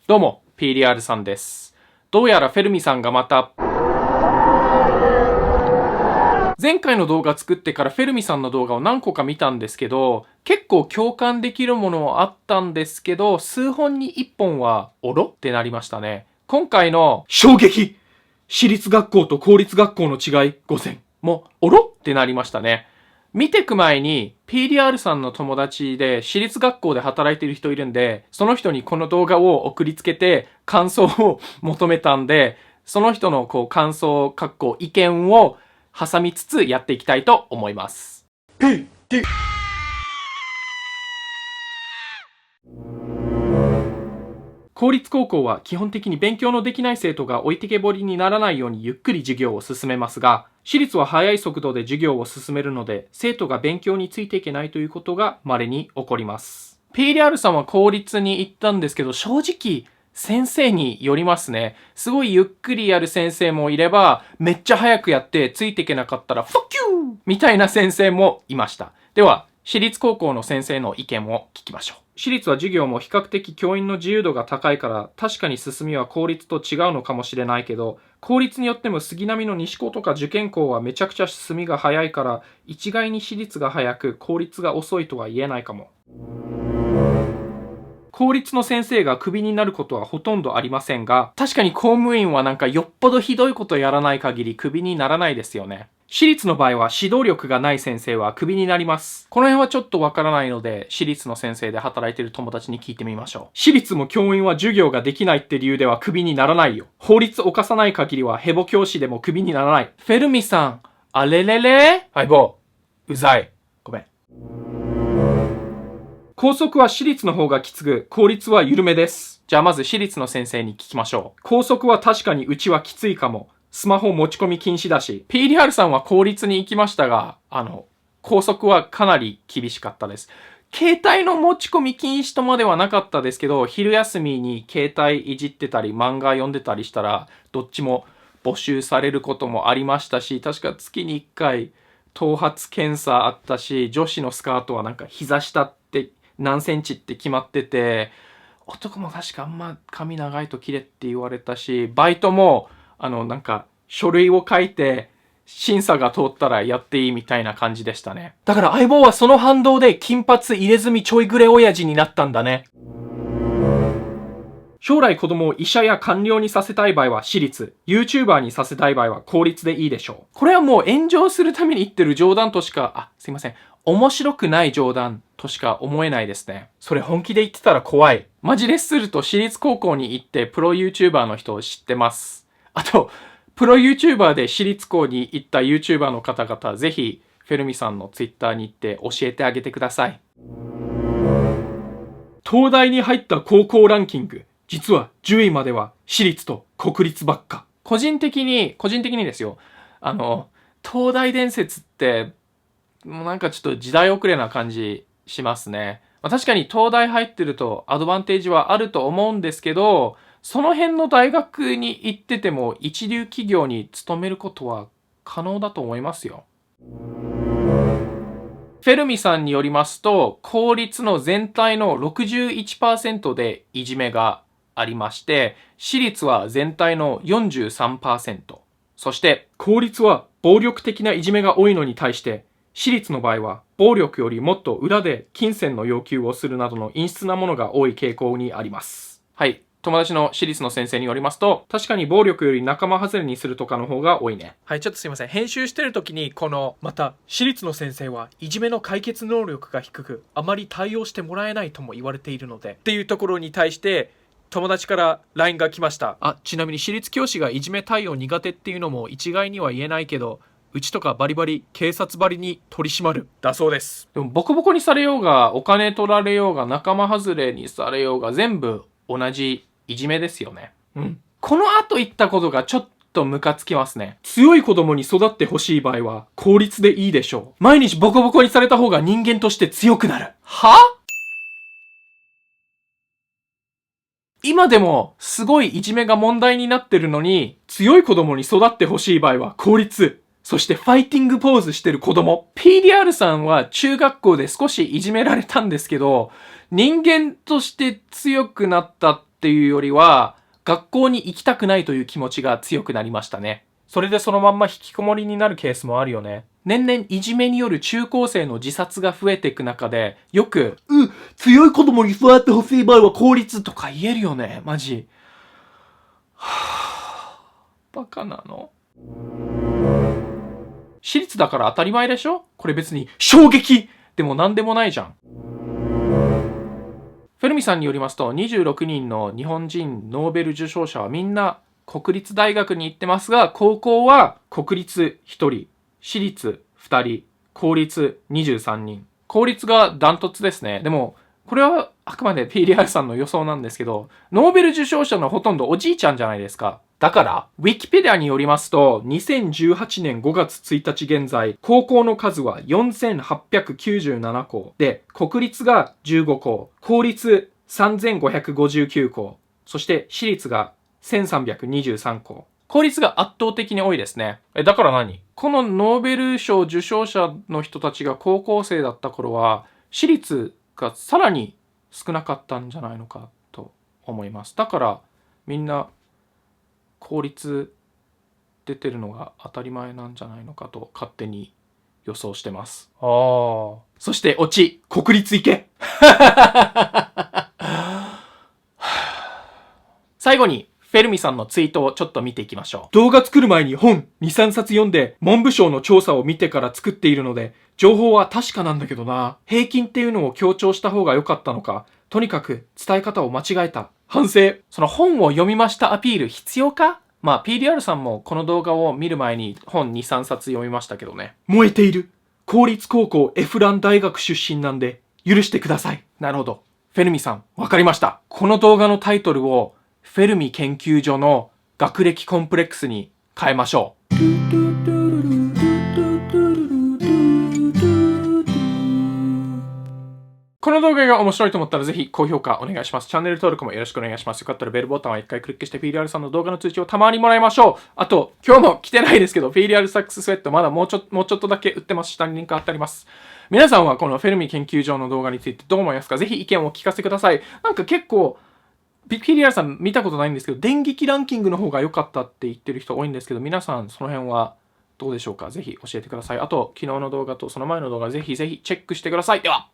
どうも、PDR さんです。どうやらフェルミさんがまた、前回の動画作ってからフェルミさんの動画を何個か見たんですけど、結構共感できるものはあったんですけど、数本に1本は、おろってなりましたね。今回の、衝撃私立学校と公立学校の違い5選も、おろってなりましたね。見てく前に PDR さんの友達で私立学校で働いている人いるんで、その人にこの動画を送りつけて感想を求めたんで、その人の感想、意見を挟みつつやっていきたいと思います。公立高校は基本的に勉強のできない生徒が置いてけぼりにならないようにゆっくり授業を進めますが、私立は速い速度で授業を進めるので、生徒が勉強についていけないということが稀に起こります。PDR さんは公立に行ったんですけど、正直、先生によりますね。すごいゆっくりやる先生もいれば、めっちゃ早くやってついていけなかったら、ファッキューみたいな先生もいました。では、私立高校の先生の意見を聞きましょう。私立は授業も比較的教員の自由度が高いから確かに進みは公立と違うのかもしれないけど、公立によっても杉並の西高とか受験校はめちゃくちゃ進みが早いから一概に私立が早く公立が遅いとは言えないかも。公立の先生がクビになることはほとんどありませんが、確かに公務員はよっぽどひどいことやらない限りクビにならないですよね。私立の場合は指導力がない先生はクビになります。この辺はちょっとわからないので、私立の先生で働いている友達に聞いてみましょう。私立も教員は授業ができないって理由ではクビにならないよ。法律を犯さない限りはヘボ教師でもクビにならない。フェルミさん、あれれれ相棒、うざい。ごめん。校則は私立の方がきつく、公立は緩めです。じゃあまず私立の先生に聞きましょう。校則は確かにうちはきついかも。スマホ持ち込み禁止だし、PDR さんは公立に行きましたが、校則はかなり厳しかったです。携帯の持ち込み禁止とまではなかったですけど、昼休みに携帯いじってたり、漫画読んでたりしたら、どっちも没収されることもありましたし、確か月に1回、頭髪検査あったし、女子のスカートは膝下って何センチって決まってて、男も確かあんま髪長いと切れって言われたし、バイトも、書類を書いて、審査が通ったらやっていいみたいな感じでしたね。だから相棒はその反動で金髪入れ墨ちょいグレ親父になったんだね。将来子供を医者や官僚にさせたい場合は私立、YouTuber にさせたい場合は公立でいいでしょう。これはもう炎上するために言ってる冗談としか、すいません。面白くない冗談としか思えないですね。それ本気で言ってたら怖い。マジレスすると私立高校に行ってプロ YouTuber の人を知ってます。あと、プロ YouTuber で私立校に行った YouTuber の方々、ぜひフェルミさんの Twitter に行って教えてあげてください。東大に入った高校ランキング。実は10位までは私立と国立ばっか。個人的にですよ。東大伝説って、もうちょっと時代遅れな感じしますね。確かに東大入ってるとアドバンテージはあると思うんですけど、その辺の大学に行ってても一流企業に勤めることは可能だと思いますよ。フェルミさんによりますと、公立の全体の 61% でいじめがありまして、私立は全体の 43%。そして、公立は暴力的ないじめが多いのに対して、私立の場合は暴力よりもっと裏で金銭の要求をするなどの陰湿なものが多い傾向にあります。はい。友達の私立の先生によりますと、確かに暴力より仲間外れにするとかの方が多いね。はい、ちょっとすいません。編集してる時にまた、私立の先生はいじめの解決能力が低く、あまり対応してもらえないとも言われているので、っていうところに対して、友達から LINE が来ました。ちなみに私立教師がいじめ対応苦手っていうのも一概には言えないけど、うちとかバリバリ警察ばりに取り締まるだそうです。でもボコボコにされようが、お金取られようが、仲間外れにされようが、全部同じいじめですよね。この後言ったことがちょっとムカつきますね。強い子供に育ってほしい場合は公立でいいでしょう。毎日ボコボコにされた方が人間として強くなる。今でもすごいいじめが問題になってるのに、強い子供に育ってほしい場合は公立。そしてファイティングポーズしてる子供。PDR さんは中学校で少しいじめられたんですけど、人間として強くなったってっていうよりは、学校に行きたくないという気持ちが強くなりましたね。それでそのまんま引きこもりになるケースもあるよね。年々いじめによる中高生の自殺が増えていく中で、よく、強い子供に育ってほしい場合は公立とか言えるよね、マジ。バカなの？私立だから当たり前でしょ？これ別に衝撃でも何でもないじゃん。フェルミさんによりますと、26人の日本人ノーベル受賞者はみんな国立大学に行ってますが、高校は国立1人、私立2人、公立23人。公立がダントツですね。でも、これはあくまで PDR さんの予想なんですけど、ノーベル受賞者のほとんどおじいちゃんじゃないですか。だから、ウィキペディアによりますと、2018年5月1日現在、高校の数は4897校で、国立が15校、公立3559校、そして私立が1323校。公立が圧倒的に多いですね。だから何？このノーベル賞受賞者の人たちが高校生だった頃は、私立がさらに少なかったんじゃないのかと思います。だからみんな公立出てるのが当たり前なんじゃないのかと勝手に予想してます。そしてオチ、国立行け最後にフェルミさんのツイートをちょっと見ていきましょう。動画作る前に本2、3冊読んで文部省の調査を見てから作っているので、情報は確かなんだけどな。平均っていうのを強調した方が良かったのか。とにかく伝え方を間違えた。反省。その本を読みましたアピール必要か？まあ PDR さんもこの動画を見る前に本2、3冊読みましたけどね。燃えている。公立高校エフラン大学出身なんで許してください。なるほど。フェルミさん、わかりました。この動画のタイトルをフェルミ研究所の学歴コンプレックスに変えましょう。この動画が面白いと思ったらぜひ高評価お願いします。チャンネル登録もよろしくお願いします。よかったらベルボタンは一回クリックして PDR さんの動画の通知をたまにもらいましょう。あと、今日も来てないですけど、PDR サックススウェットまだもうちょっとだけ売ってます。下にリンク貼ってあります。皆さんはこのフェルミ研究所の動画についてどう思いますか？ぜひ意見を聞かせてください。なんか結構、PDR さん見たことないんですけど、電撃ランキングの方が良かったって言ってる人多いんですけど、皆さんその辺はどうでしょうか？ぜひ教えてください。あと、昨日の動画とその前の動画ぜひぜひチェックしてください。では。